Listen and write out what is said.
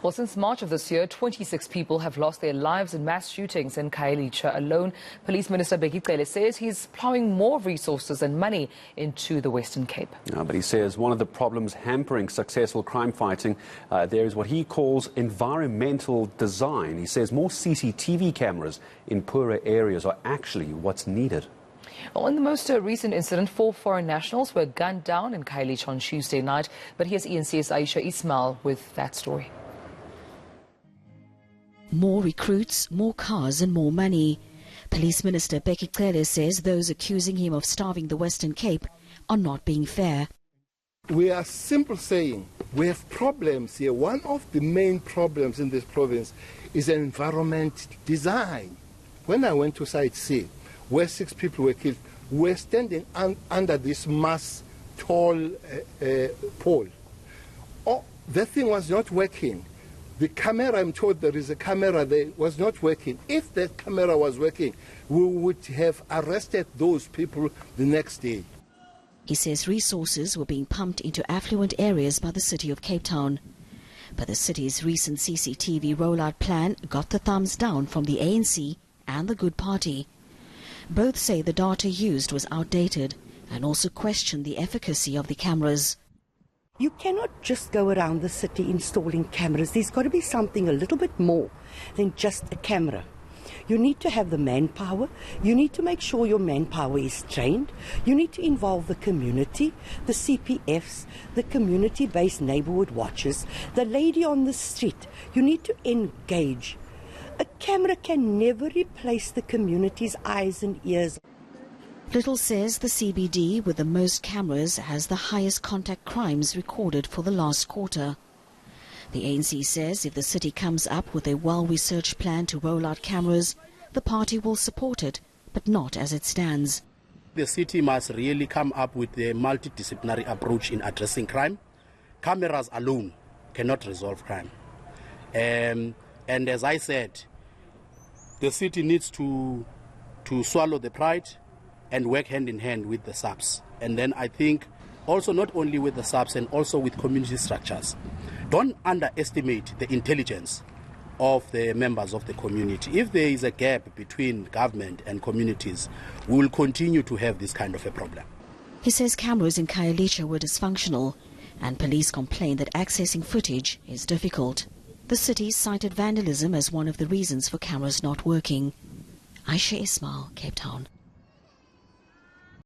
Well, since March of this year, 26 people have lost their lives in mass shootings in Khayelitsha alone. Police Minister Bheki Cele says he's ploughing more resources and money into the Western Cape. But he says one of the problems hampering successful crime fighting, there is what he calls environmental design. He says more CCTV cameras in poorer areas are actually what's needed. Well, in the most recent incident, 4 foreign nationals were gunned down in Khayelitsha on Tuesday night. But here's eNCA's Ayesha Ismail with that story. More recruits, more cars and more money. Police Minister Bheki Cele says those accusing him of starving the Western Cape are not being fair. We are simply saying we have problems here. One of the main problems in this province is environment design. When I went to Site C, where 6 people were killed, we were standing under this mass tall pole. Oh, the thing was not working. The camera, I'm told there is a camera there, was not working. If that camera was working, we would have arrested those people the next day. He says resources were being pumped into affluent areas by the city of Cape Town. But the city's recent CCTV rollout plan got the thumbs down from the ANC and the Good Party. Both say the data used was outdated and also question the efficacy of the cameras. You cannot just go around the city installing cameras. There's got to be something a little bit more than just a camera. You need to have the manpower. You need to make sure your manpower is trained. You need to involve the community, the CPFs, the community-based neighborhood watchers, the lady on the street. You need to engage. A camera can never replace the community's eyes and ears. Little says the CBD with the most cameras has the highest contact crimes recorded for the last quarter. The ANC says if the city comes up with a well-researched plan to roll out cameras, the party will support it, but not as it stands. The city must really come up with a multidisciplinary approach in addressing crime. Cameras alone cannot resolve crime. And as I said, the city needs to swallow the pride and work hand in hand with the subs. And then I think also not only with the subs and also with community structures. Don't underestimate the intelligence of the members of the community. If there is a gap between government and communities, we will continue to have this kind of a problem. He says cameras in Khayelitsha were dysfunctional and police complain that accessing footage is difficult. The city cited vandalism as one of the reasons for cameras not working. Ayesha Ismail, Cape Town.